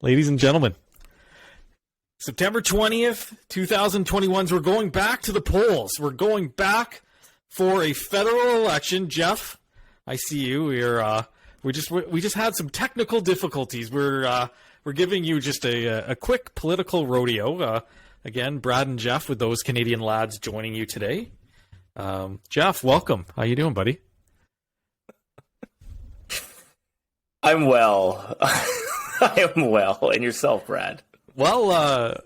ladies and gentlemen. September 20th, 2021. We're going back to the polls. We're going back for a federal election. Jeff, I see you. We just had some technical difficulties. We're giving you just a quick political rodeo. Again, Brad and Jeff with those Canadian lads joining you today. Jeff, welcome. How you doing, buddy? I'm well. I am well. And yourself, Brad? Well,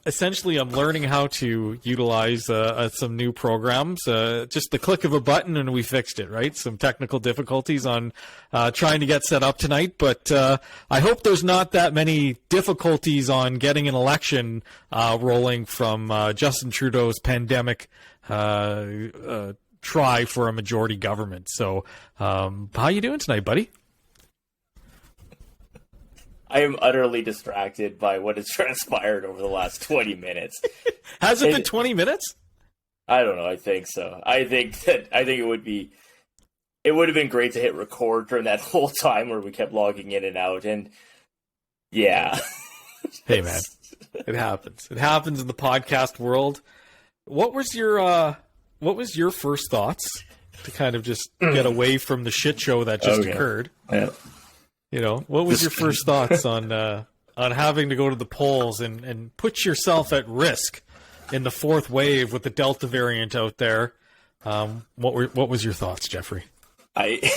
essentially, I'm learning how to utilize some new programs. Just the click of a button and we fixed it, right? Some technical difficulties on trying to get set up tonight. But I hope there's not that many difficulties on getting an election rolling from Justin Trudeau's pandemic try for a majority government. So how you doing tonight, buddy? I am utterly distracted by what has transpired over the last 20 minutes. Has it been 20 minutes? I don't know. I think so. I think it would have been great to hit record during that whole time where we kept logging in and out. And yeah. Hey man, it happens. It happens in the podcast world. What was your first thoughts to kind of just get away from the shit show that just occurred? Yeah. You know, what was your first thoughts on having to go to the polls and put yourself at risk in the fourth wave with the Delta variant out there? What was your thoughts, Jeffrey? Okay,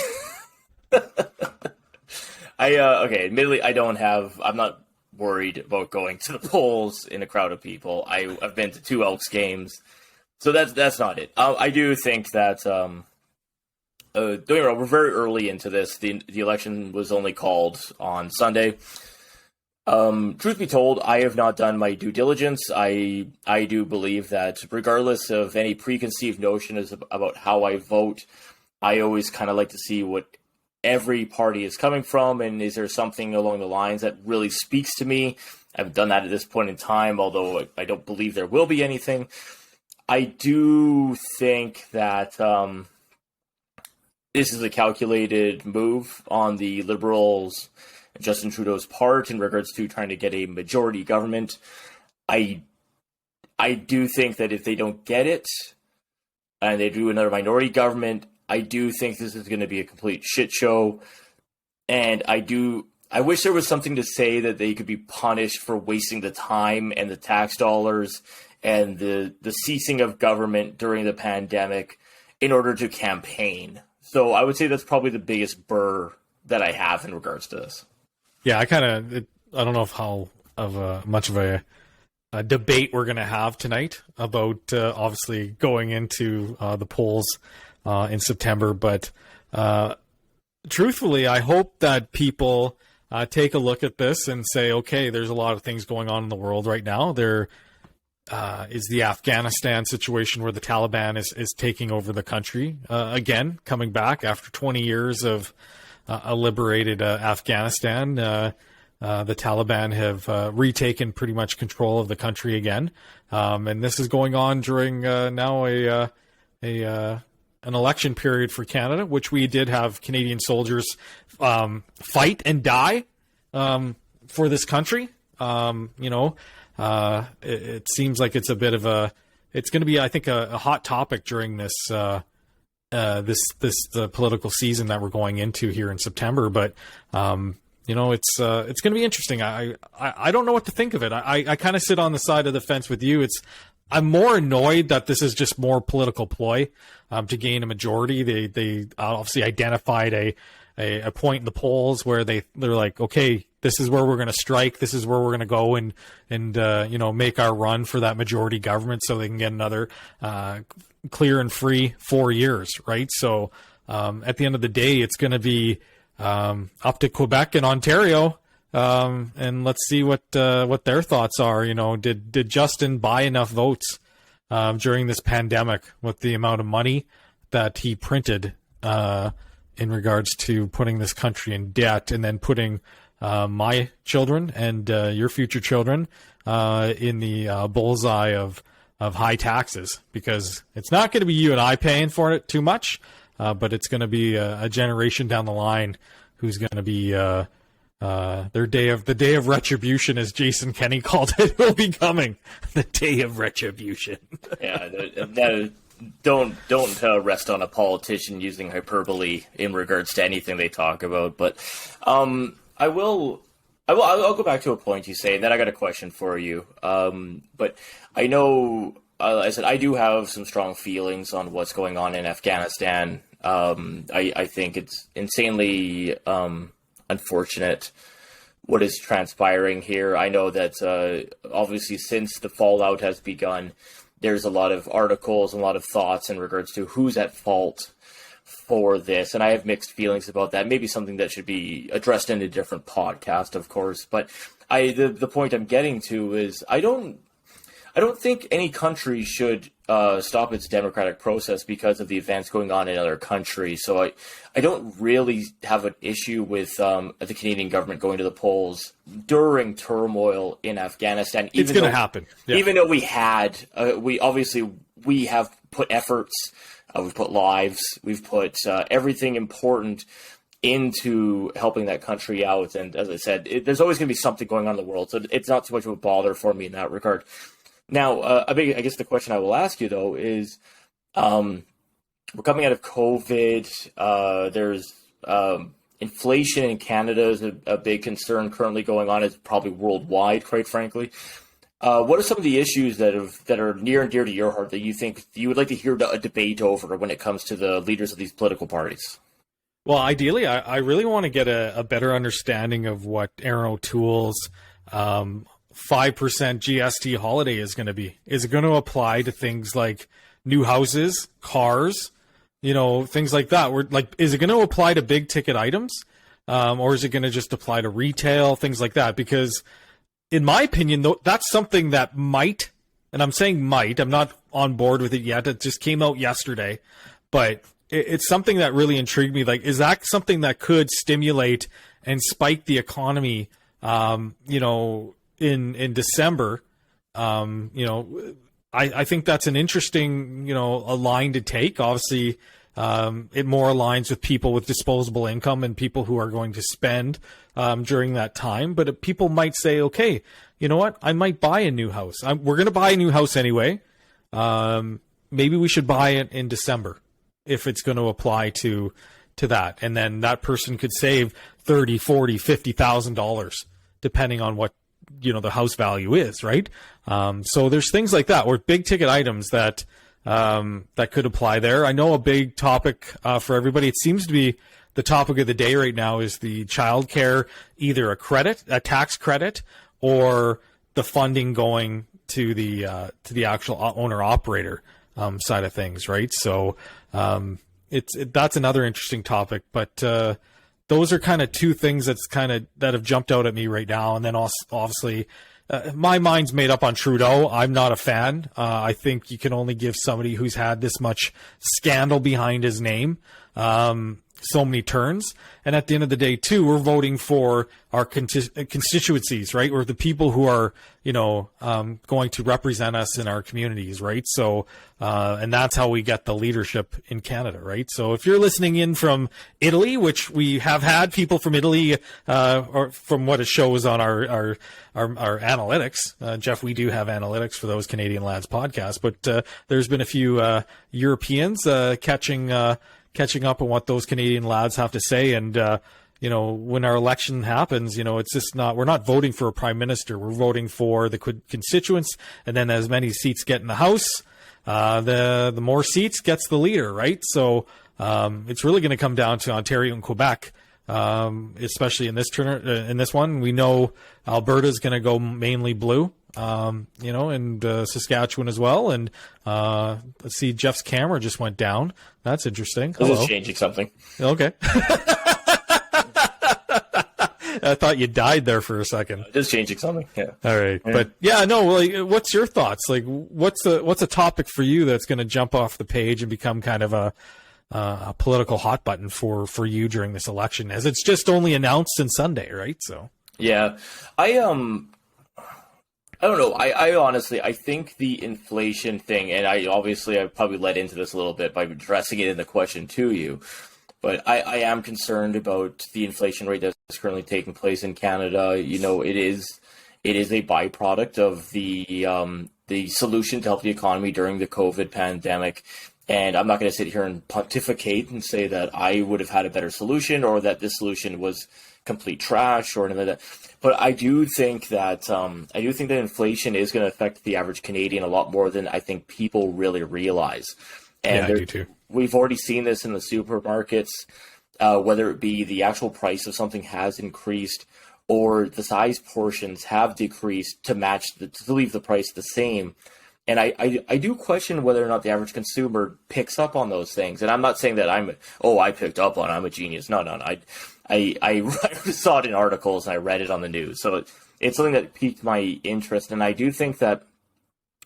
admittedly, I'm not worried about going to the polls in a crowd of people. I've been to 2 Elks games, so that's not it. I do think that we're very early into this. The election was only called on Sunday. Truth be told, I have not done my due diligence. I do believe that regardless of any preconceived notions about how I vote, I always kind of like to see what every party is coming from, and is there something along the lines that really speaks to me. I haven't done that at this point in time, although I don't believe there will be anything. I do think that this is a calculated move on the Liberals and Justin Trudeau's part in regards to trying to get a majority government. I do think that if they don't get it and they do another minority government, I do think this is going to be a complete shit show. And I wish there was something to say that they could be punished for wasting the time and the tax dollars and the ceasing of government during the pandemic in order to campaign. So I would say that's probably the biggest burr that I have in regards to this. Yeah, I don't know how much of a debate we're going to have tonight about obviously going into the polls in September. But truthfully, I hope that people take a look at this and say, okay, there's a lot of things going on in the world right now. There is the Afghanistan situation where the Taliban is taking over the country again, coming back after 20 years of a liberated Afghanistan. The Taliban have retaken pretty much control of the country again, and this is going on during now an election period for Canada, which we did have Canadian soldiers fight and die for this country. It seems like it's a bit of it's going to be, I think, a hot topic during this the political season that we're going into here in September. But it's going to be interesting. I don't know what to think of it. I kind of sit on the side of the fence with you. I'm more annoyed that this is just more political ploy to gain a majority. They obviously identified a point in the polls where they're like, okay, this is where we're going to strike. This is where we're going to go and make our run for that majority government so they can get another clear and free 4 years, right? So at the end of the day, it's going to be up to Quebec and Ontario, and let's see what their thoughts are. Did Justin buy enough votes during this pandemic with the amount of money that he printed in regards to putting this country in debt and then putting my children and your future children in the bullseye of high taxes, because it's not going to be you and I paying for it too much, but it's going to be a generation down the line who's going to be the day of retribution, as Jason Kenney called it, will be coming. The day of retribution. Yeah, don't rest on a politician using hyperbole in regards to anything they talk about. But I'll go back to a point you say, and then I got a question for you. But I know, I said I do have some strong feelings on what's going on in Afghanistan. I think it's insanely unfortunate what is transpiring here. I know that obviously since the fallout has begun, there's a lot of articles and a lot of thoughts in regards to who's at fault for this, and I have mixed feelings about that. Maybe something that should be addressed in a different podcast, of course. But the point I'm getting to is I don't think any country should stop its democratic process because of the events going on in other countries. So I don't really have an issue with the Canadian government going to the polls during turmoil in Afghanistan. It's going to happen. Yeah. Even though we have put efforts, we've put lives, we've put everything important into helping that country out. And as I said, there's always going to be something going on in the world. So it's not too much of a bother for me in that regard. Now, I guess the question I will ask you, though, is we're coming out of COVID. There's inflation in Canada is a big concern currently going on. It's probably worldwide, quite frankly. What are some of the issues that are near and dear to your heart that you think you would like to hear a debate over when it comes to the leaders of these political parties? Well, ideally, I really want to get a better understanding of what Aaron O'Toole's 5% GST holiday is going to be. Is it going to apply to things like new houses, cars, things like that? Is it going to apply to big ticket items, or is it going to just apply to retail, things like that? Because in my opinion, though, that's something that might, and I'm saying might, I'm not on board with it yet. It just came out yesterday, but it's something that really intrigued me. Like, is that something that could stimulate and spike the economy, in December? I think that's an interesting, a line to take. Obviously, it more aligns with people with disposable income and people who are going to spend during that time. But people might say, okay, you know what? I might buy a new house. We're going to buy a new house anyway. Maybe we should buy it in December if it's going to apply to that. And then that person could save $30,000, $40,000, $50,000 depending on what the house value is, right? So there's things like that, or big ticket items that could apply there. I know a big topic for everybody, it seems to be the topic of the day right now, is the childcare, either a tax credit, or the funding going to the actual owner operator side of things, right? So that's another interesting topic, but those are kind of two things that have jumped out at me right now. And then also, obviously, my mind's made up on Trudeau. I'm not a fan. I think you can only give somebody who's had this much scandal behind his name so many turns. And at the end of the day, too, we're voting for our constituencies, right? Or the people who are, going to represent us in our communities, right? So, and that's how we get the leadership in Canada, right? So if you're listening in from Italy, which we have had people from Italy, or from what it shows on our analytics, Jeff, we do have analytics for those Canadian Lads podcasts, but there's been a few Europeans catching up on what those Canadian lads have to say. And, when our election happens, it's just we're not voting for a prime minister. We're voting for the constituents. And then as many seats get in the House, the more seats gets the leader, right? So it's really going to come down to Ontario and Quebec, especially in this one. We know Alberta's going to go mainly blue. And Saskatchewan as well. And let's see, Jeff's camera just went down. That's interesting. This is changing something. Okay. I thought you died there for a second. Just changing something. Yeah. All right. Yeah. But yeah, no, what's your thoughts? Like, what's a topic for you that's going to jump off the page and become kind of a political hot button for you during this election, as it's just only announced on Sunday, right? So yeah, I don't know. I honestly, I think the inflation thing, and I probably led into this a little bit by addressing it in the question to you. But I am concerned about the inflation rate that's currently taking place in Canada. You know, it is a byproduct of the solution to help the economy during the COVID pandemic. And I'm not going to sit here and pontificate and say that I would have had a better solution or that this solution was complete trash or anything like that. But I do think that inflation is going to affect the average Canadian a lot more than I think people really realize. And I do too. We've already seen this in the supermarkets, whether it be the actual price of something has increased or the size portions have decreased to leave the price the same. And I do question whether or not the average consumer picks up on those things. And I'm not saying that I picked up on it, I'm a genius. No. I saw it in articles and I read it on the news. So it's something that piqued my interest. And I do think that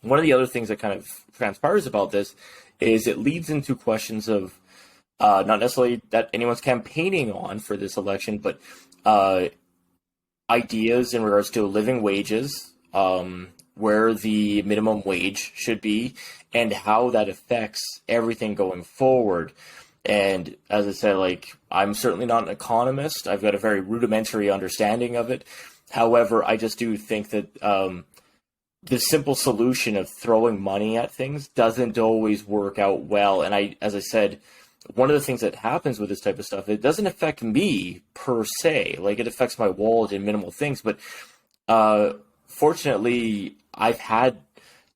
one of the other things that kind of transpires about this is it leads into questions of not necessarily that anyone's campaigning on for this election, but ideas in regards to living wages, where the minimum wage should be, and how that affects everything going forward. And as I said, like, I'm certainly not an economist. I've got a very rudimentary understanding of it. However, I just do think that the simple solution of throwing money at things doesn't always work out well. And as I said, one of the things that happens with this type of stuff, it doesn't affect me per se. Like, it affects my wallet in minimal things. But fortunately, I've had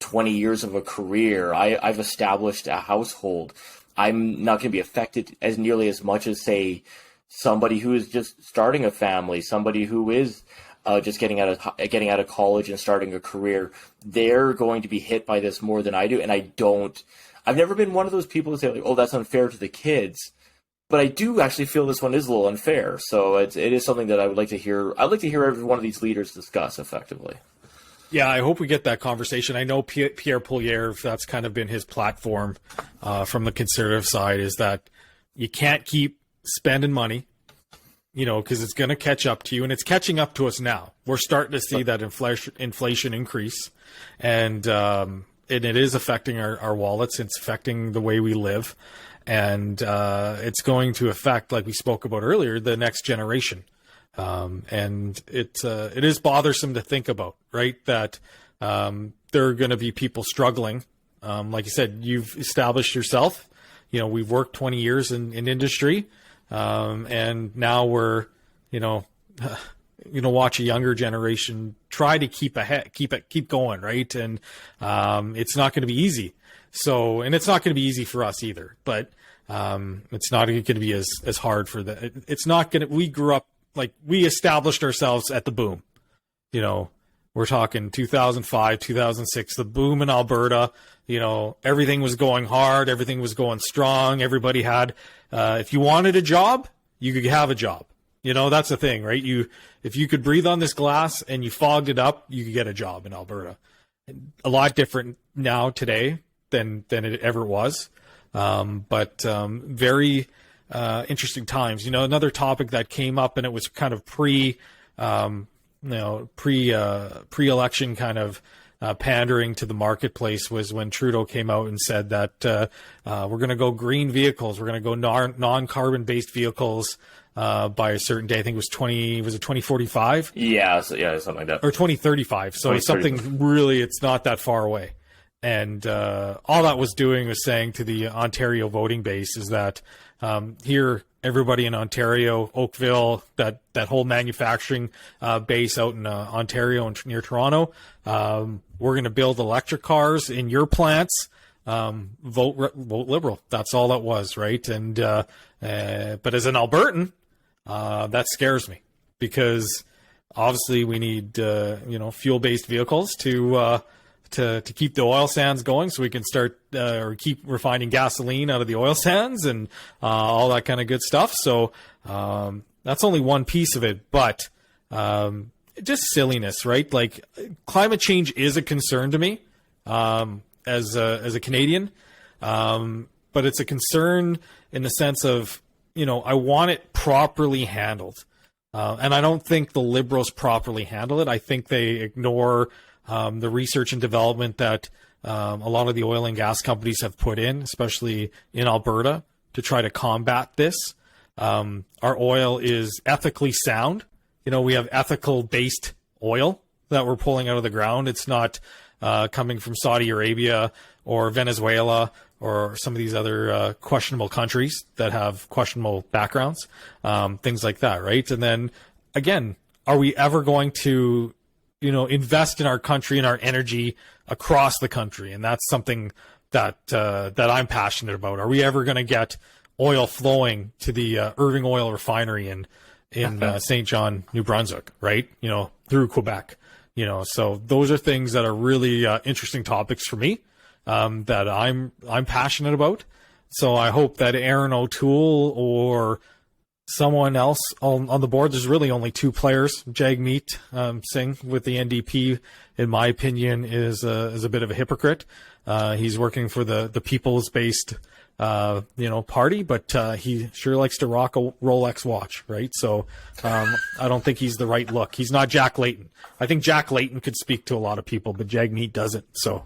20 years of a career. I've established a household. I'm not going to be affected as nearly as much as, say, somebody who is just starting a family, somebody who is just getting out of college and starting a career. They're going to be hit by this more than I do. And I've never been one of those people who say, like, oh, that's unfair to the kids. But I do actually feel this one is a little unfair. So it is something that I would like to hear. I'd like to hear every one of these leaders discuss effectively. Yeah, I hope we get that conversation. I know Pierre Poilievre, that's kind of been his platform from the Conservative side, is that you can't keep spending money, because it's going to catch up to you, and it's catching up to us now. We're starting to see that inflation increase, and it is affecting our wallets. It's affecting the way we live, and it's going to affect, like we spoke about earlier, the next generation. And it is bothersome to think about, right? That there are going to be people struggling. Like you said, you've established yourself. We've worked 20 years in industry, and now we're, watch a younger generation try to keep ahead, keep going, right? And it's not going to be easy. So, and it's not going to be easy for us either. But it's not going to be as hard for it's not going to. We grew up. Like, we established ourselves at the boom. We're talking 2005, 2006, the boom in Alberta. Everything was going hard. Everything was going strong. Everybody had, if you wanted a job, you could have a job. That's the thing, right? If you could breathe on this glass and you fogged it up, you could get a job in Alberta. A lot different now today than it ever was. But very interesting times. Another topic that came up, and it was kind of pre-election kind of pandering to the marketplace, was when Trudeau came out and said that we're going to go green vehicles, we're going to go non-carbon based vehicles by a certain day. I think it was 2045? Yeah, something like that. Or 2035. So it's something really, it's not that far away. And all that was doing was saying to the Ontario voting base is that here, everybody in Ontario, Oakville, that whole manufacturing base out in Ontario and near Toronto, we're going to build electric cars in your plants. Vote Liberal. That's all that was, right? And but as an Albertan, that scares me, because obviously we need fuel-based vehicles to keep the oil sands going, so we can start or keep refining gasoline out of the oil sands and all that kind of good stuff. So that's only one piece of it, but just silliness, right? Like, climate change is a concern to me as a Canadian, but it's a concern in the sense of, I want it properly handled. And I don't think the Liberals properly handle it. I think they ignore the research and development that a lot of the oil and gas companies have put in, especially in Alberta, to try to combat this. Our oil is ethically sound. We have ethical based oil that we're pulling out of the ground. It's not coming from Saudi Arabia or Venezuela or some of these other questionable countries that have questionable backgrounds, things like that, right? And then again, are we ever going to, invest in our country and our energy across the country? And that's something that I'm passionate about. Are we ever going to get oil flowing to the Irving Oil Refinery in St. John, New Brunswick, right? Through Quebec. So those are things that are really interesting topics for me, that I'm passionate about. So I hope that Aaron O'Toole or someone else on the board, there's really only two players. Jagmeet Singh with the NDP, in my opinion, is a bit of a hypocrite. He's working for the people's-based party, but he sure likes to rock a Rolex watch, right? So I don't think he's the right look. He's not Jack Layton. I think Jack Layton could speak to a lot of people, but Jagmeet doesn't. So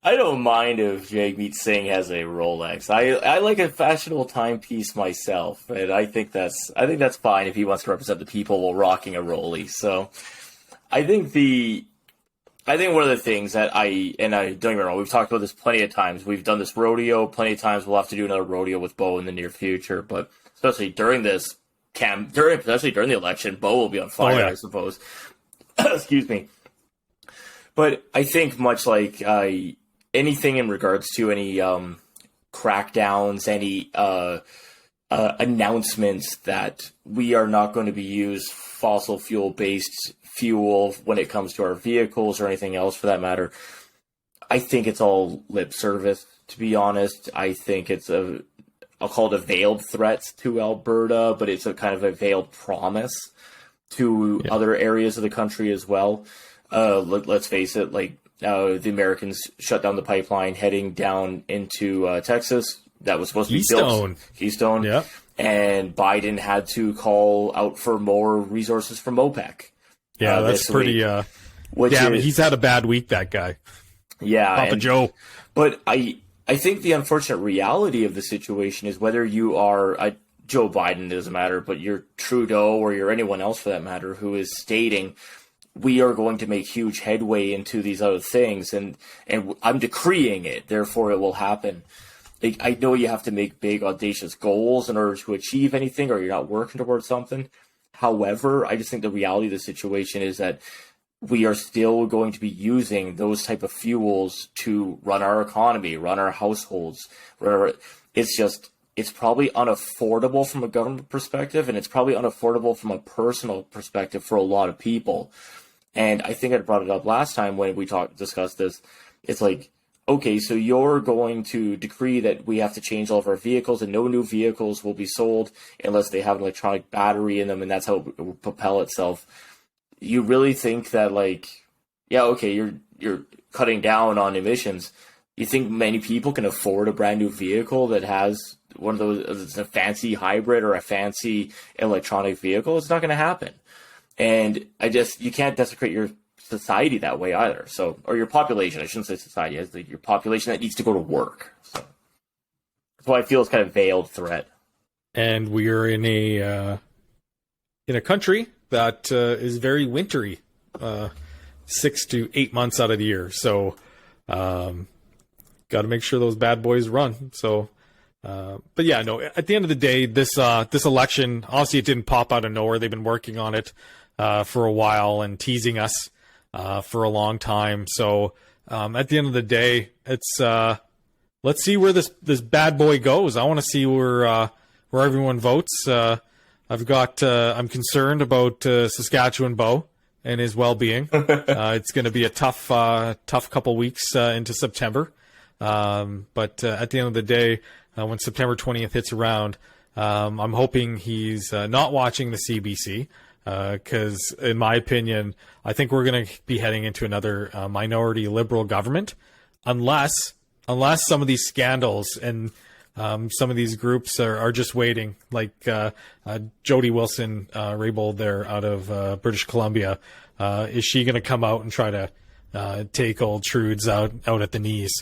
I don't mind if Jagmeet Singh has a Rolex. I like a fashionable timepiece myself, and I think that's fine if he wants to represent the people while rocking a Rollie. So I think one of the things that I don't get me wrong, we've talked about this plenty of times. We've done this rodeo plenty of times. We'll have to do another rodeo with Bo in the near future, but especially during this especially during the election, Bo will be on fire, I suppose. Excuse me. But I think much like anything in regards to any crackdowns, any announcements that we are not going to be used fossil fuel-based fuel when it comes to our vehicles or anything else for that matter, I think it's all lip service, to be honest. I think it's I'll call it a veiled threat to Alberta, but it's a kind of a veiled promise to other areas of the country as well. Let's face it, the Americans shut down the pipeline heading down into Texas. That was supposed to be built. Keystone. Yeah. And Biden had to call out for more resources from OPEC. Yeah, that's pretty. He's had a bad week, that guy. Yeah, Papa Joe. But I think the unfortunate reality of the situation is whether you are Joe Biden, doesn't matter, but you're Trudeau or you're anyone else for that matter who is stating we are going to make huge headway into these other things, and I'm decreeing it, therefore it will happen. I know you have to make big, audacious goals in order to achieve anything, or you're not working towards something. However, I just think the reality of the situation is that we are still going to be using those type of fuels to run our economy, run our households. It's probably unaffordable from a government perspective, and it's probably unaffordable from a personal perspective for a lot of people. And I think I brought it up last time when we discussed this. It's like, okay, so you're going to decree that we have to change all of our vehicles and no new vehicles will be sold unless they have an electronic battery in them, and that's how it will propel itself. You really think that, you're cutting down on emissions. You think many people can afford a brand new vehicle that has one of those, it's a fancy hybrid or a fancy electronic vehicle? It's not going to happen. And you can't desecrate your society that way either. So, or your population, I shouldn't say society, it's your population that needs to go to work. So that's why I feel it's kind of veiled threat. And we are in a country that is very wintry, 6 to 8 months out of the year. So, got to make sure those bad boys run. So, but yeah, no, at the end of the day, this election, obviously it didn't pop out of nowhere. They've been working on it for a while and teasing us for a long time. So, at the end of the day, it's let's see where this bad boy goes. I want to see where everyone votes. I'm concerned about Saskatchewan Bo and his well-being. It's going to be a tough couple weeks into September. But at the end of the day, when September 20th hits around, I'm hoping he's not watching the CBC, because in my opinion, I think we're going to be heading into another minority liberal government, unless some of these scandals and some of these groups are just waiting, like Jody Wilson-Raybould there out of British Columbia. Is she going to come out and try to take old Trude's out at the knees?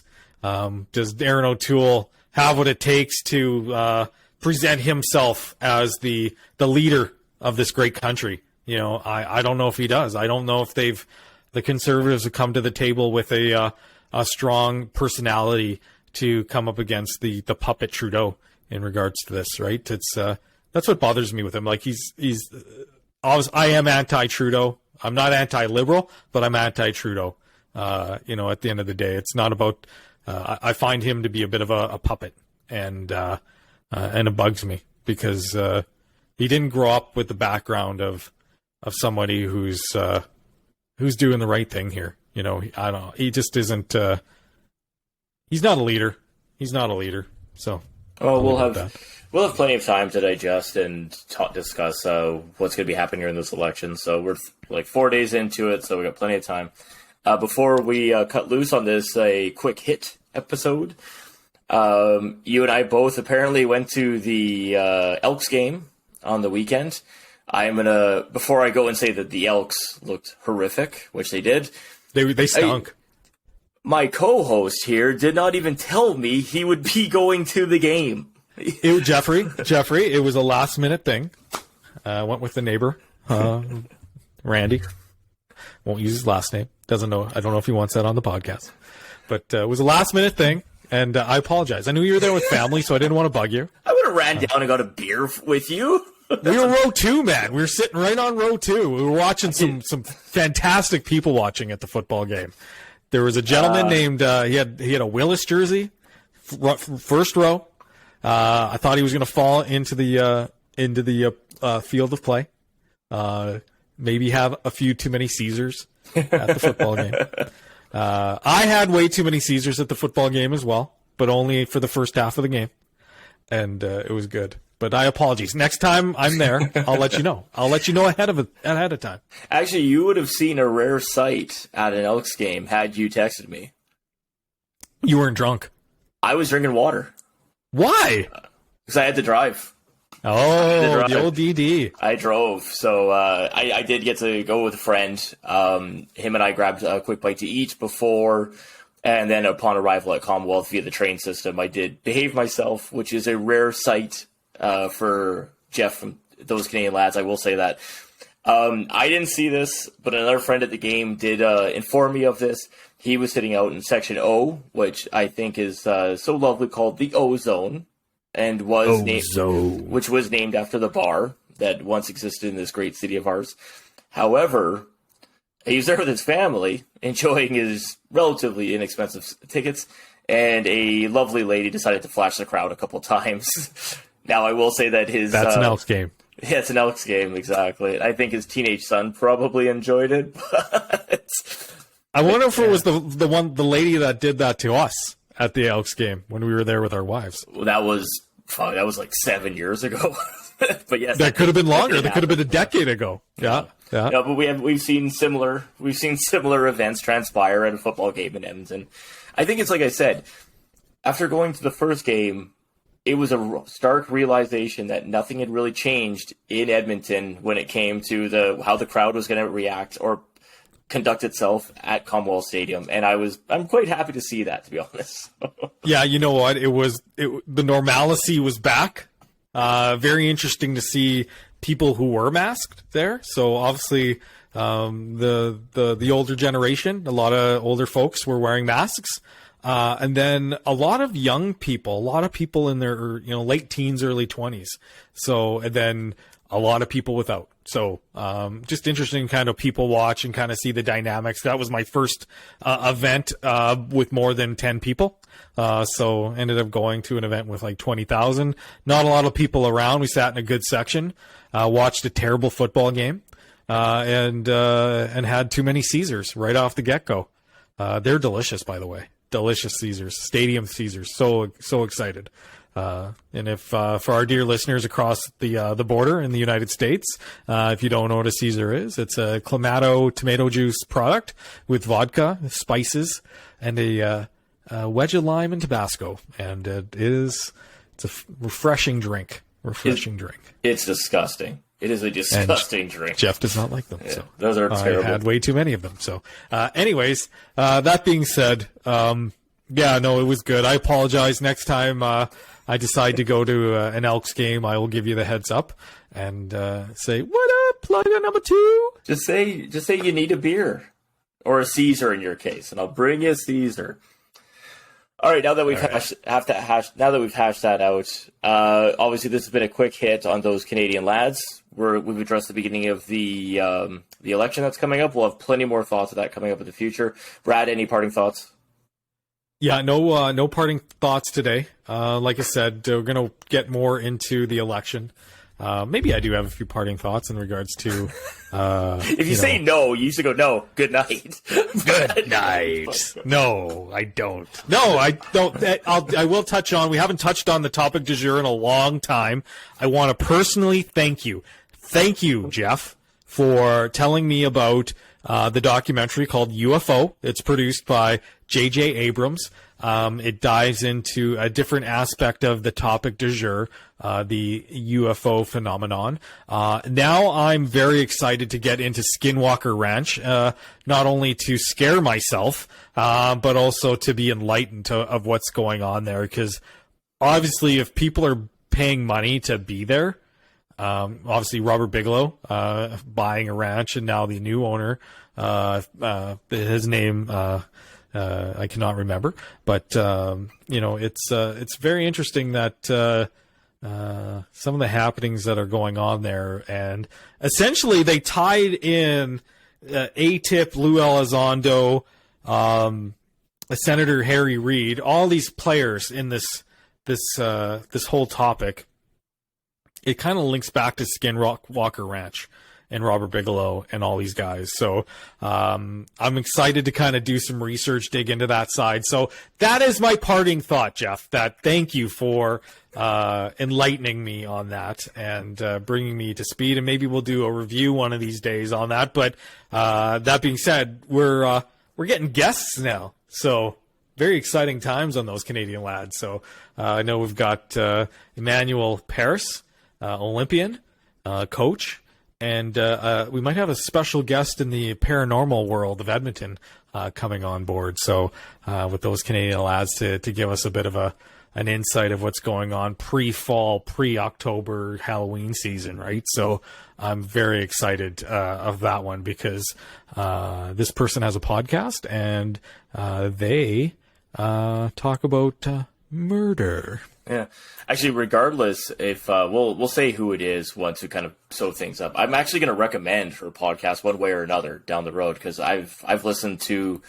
Does Aaron O'Toole have what it takes to present himself as the leader of this great country. You know, I don't know if he does. I don't know if the Conservatives have come to the table with a strong personality to come up against the puppet Trudeau in regards to this, right? It's that's what bothers me with him. Like he's I am anti-Trudeau. I'm not anti-liberal, but I'm anti-Trudeau. You know, at the end of the day, it's not about. I find him to be a bit of a puppet, and it bugs me because he didn't grow up with the background of somebody who's doing the right thing here. You know, I don't know. He just isn't. He's not a leader. He's not a leader. So. Oh, we'll have plenty of time to digest and discuss what's going to be happening here in this election. So we're like 4 days into it, so we got plenty of time. Before we cut loose on this a quick hit episode, you and I both apparently went to the Elks game on the weekend. I'm gonna, before I go and say that the Elks looked horrific, which they did. They stunk. My co-host here did not even tell me he would be going to the game. Jeffrey, it was a last minute thing. Went with the neighbor, Randy. Won't use his last name. Doesn't know. I don't know if he wants that on the podcast. But it was a last minute thing, and I apologize. I knew you were there with family, so I didn't want to bug you. I would have ran down and got a beer with you. We were row 2, man. We were sitting right on row 2. We were watching some fantastic people watching at the football game. There was a gentleman named he had a Willis jersey, first row. I thought he was going to fall into the field of play. Maybe have a few too many Caesars at the football game. I had way too many Caesars at the football game as well, but only for the first half of the game, and it was good. But I apologize. Next time I'm there, I'll let you know. I'll let you know ahead of time. Actually, you would have seen a rare sight at an Elks game had you texted me. You weren't drunk. I was drinking water. Why? Because I had to drive. Oh, the old DD. I drove, so I did get to go with a friend. Him and I grabbed a quick bite to eat before, and then upon arrival at Commonwealth via the train system, I did behave myself, which is a rare sight for Jeff from those Canadian lads. I will say that. I didn't see this, but another friend at the game did inform me of this. He was sitting out in Section O, which I think is so lovely, called the O Zone. And which was named after the bar that once existed in this great city of ours. However, he was there with his family, enjoying his relatively inexpensive tickets, and a lovely lady decided to flash the crowd a couple times. Now, I will say that that's an Elks game. Yeah, it's an Elks game, exactly. I think his teenage son probably enjoyed it, but I wonder if it was the lady that did that to us at the Elks game when we were there with our wives. Well, that was like 7 years ago. But yes, that could have been longer. That could have been a decade ago. Yeah. No, but we've seen similar events transpire at a football game in Edmonton. I think it's like I said, after going to the first game, it was a stark realization that nothing had really changed in Edmonton when it came to how the crowd was going to react or conduct itself at Commonwealth Stadium, and I'm quite happy to see that, to be honest. Yeah, you know what? The normalcy was back. Very interesting to see people who were masked there. So obviously, the older generation, a lot of older folks were wearing masks, and then a lot of young people, in their late teens, early 20s. So and then a lot of people without. So just interesting kind of people watch and kind of see the dynamics. That was my first event with more than 10 people. So ended up going to an event with like 20,000. Not a lot of people around. We sat in a good section, watched a terrible football game, and had too many Caesars right off the get-go. They're delicious, by the way. Delicious Caesars, stadium Caesars. So excited. And if for our dear listeners across the border in the United States, if you don't know what a Caesar is, it's a Clamato tomato juice product with vodka, spices, and a wedge of lime and Tabasco, and it's a refreshing drink. It's disgusting. It is a disgusting drink. Jeff does not like them. Yeah, so those are terrible. I had way too many of them. So, anyways, that being said, Yeah, no, it was good. I apologize. Next time I decide to go to an Elks game, I will give you the heads up and say, "What up, plugger number 2?" Just say you need a beer or a Caesar in your case, and I'll bring you a Caesar. All right, now that we've hashed that out, obviously this has been a quick hit on those Canadian lads. We've addressed the beginning of the election that's coming up. We'll have plenty more thoughts of that coming up in the future. Brad, any parting thoughts? Yeah, no parting thoughts today. Like I said, we're going to get more into the election. Maybe I do have a few parting thoughts in regards to... if you say no, you used to go, no, good night. Good night. No, I don't. No, I don't. I will touch on... We haven't touched on the topic du jour in a long time. I want to personally thank you. Thank you, Jeff, for telling me about the documentary called UFO. It's produced by J.J. Abrams. It dives into a different aspect of the topic du jour, the UFO phenomenon. Now I'm very excited to get into Skinwalker Ranch, not only to scare myself, but also to be enlightened of what's going on there. Because obviously, if people are paying money to be there, obviously Robert Bigelow buying a ranch, and now the new owner, his name I cannot remember, but it's very interesting that some of the happenings that are going on there, and essentially they tied in ATIP, Lou Elizondo, Senator Harry Reid, all these players in this whole topic. It kind of links back to Skinwalker Ranch and Robert Bigelow and all these guys. So I'm excited to kind of do some research, dig into that side. So that is my parting thought, Jeff, that thank you for enlightening me on that and bringing me to speed. And maybe we'll do a review one of these days on that. But that being said, we're getting guests now. So very exciting times on those Canadian lads. So I know we've got Emmanuel Paris, Olympian, coach. And we might have a special guest in the paranormal world of Edmonton coming on board. So with those Canadian lads to give us a bit of an insight of what's going on pre-fall, pre-October Halloween season, right? So I'm very excited of that one because this person has a podcast and they talk about murder. Yeah, actually, regardless, if we'll say who it is once we kind of sew things up. I'm actually going to recommend her podcast one way or another down the road because I've listened to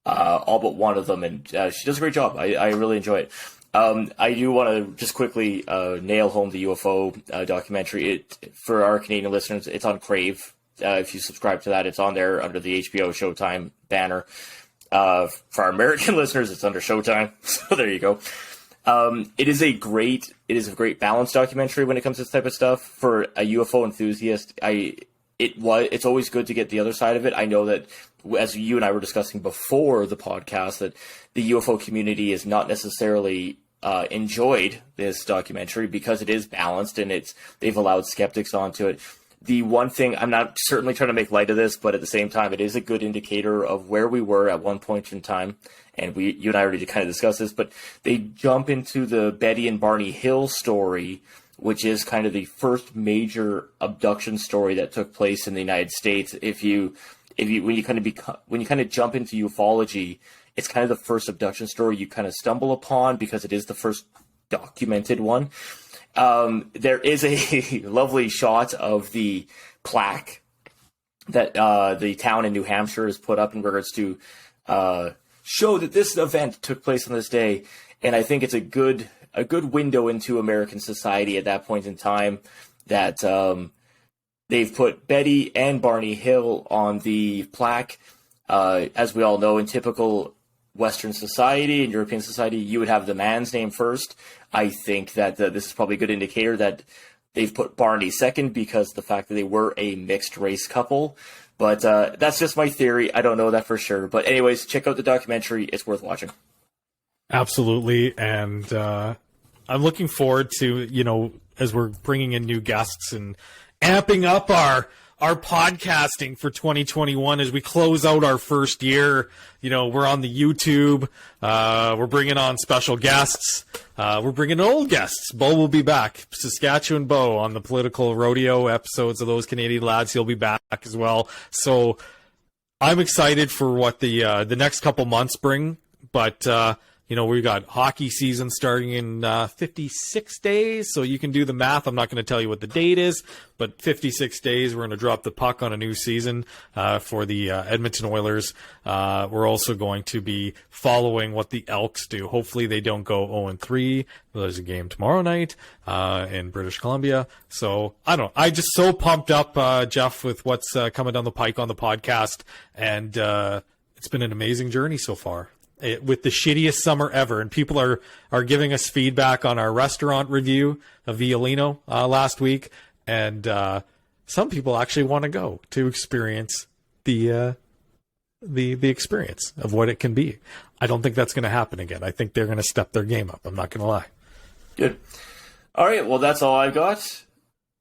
all but one of them, and she does a great job. I really enjoy it. I do want to just quickly nail home the UFO documentary. For our Canadian listeners, it's on Crave. If you subscribe to that, it's on there under the HBO Showtime banner. For our American listeners, it's under Showtime. So there you go. It is a great balanced documentary when it comes to this type of stuff. For a UFO enthusiast, it's always good to get the other side of it. I know that, as you and I were discussing before the podcast, that the UFO community is not necessarily enjoyed this documentary because it is balanced and they've allowed skeptics onto it. The one thing, I'm not certainly trying to make light of this, but at the same time, it is a good indicator of where we were at one point in time. And you and I already kind of discussed this, but they jump into the Betty and Barney Hill story, which is kind of the first major abduction story that took place in the United States. When you kind of jump into ufology, it's kind of the first abduction story you kind of stumble upon because it is the first documented one. There is a lovely shot of the plaque that the town in New Hampshire has put up in regards to show that this event took place on this day, and I think it's a good window into American society at that point in time that they've put Betty and Barney Hill on the plaque. As we all know, in typical Western society and European society, you would have the man's name first. I think that this is probably a good indicator that they've put Barney second because of the fact that they were a mixed race couple. But that's just my theory. I don't know that for sure. But anyways, check out the documentary. It's worth watching. Absolutely. And I'm looking forward to, as we're bringing in new guests and amping up our podcasting for 2021 as we close out our first year. You know, we're on the YouTube. We're bringing on special guests. We're bringing old guests. Bo will be back. Saskatchewan Bo on the political rodeo episodes of Those Canadian Lads. He'll be back as well. So I'm excited for what the next couple months bring. But you know, we got hockey season starting in 56 days, so you can do the math. I'm not going to tell you what the date is, but 56 days, we're going to drop the puck on a new season for the Edmonton Oilers. We're also going to be following what the Elks do. Hopefully they don't go 0-3. There's a game tomorrow night in British Columbia. So, I don't know. I'm just so pumped up, Jeff, with what's coming down the pike on the podcast, and it's been an amazing journey so far. With the shittiest summer ever, and people are giving us feedback on our restaurant review of Violino last week, and some people actually want to go to experience the experience of what it can be. I don't think that's going to happen again. I think they're going to step their game up. I'm not going to lie. Good. All right. Well, that's all I've got.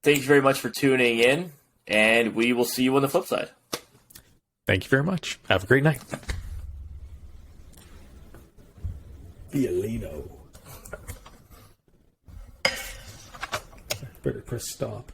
Thank you very much for tuning in, and we will see you on the flip side. Thank you very much. Have a great night. Violino. Better press stop.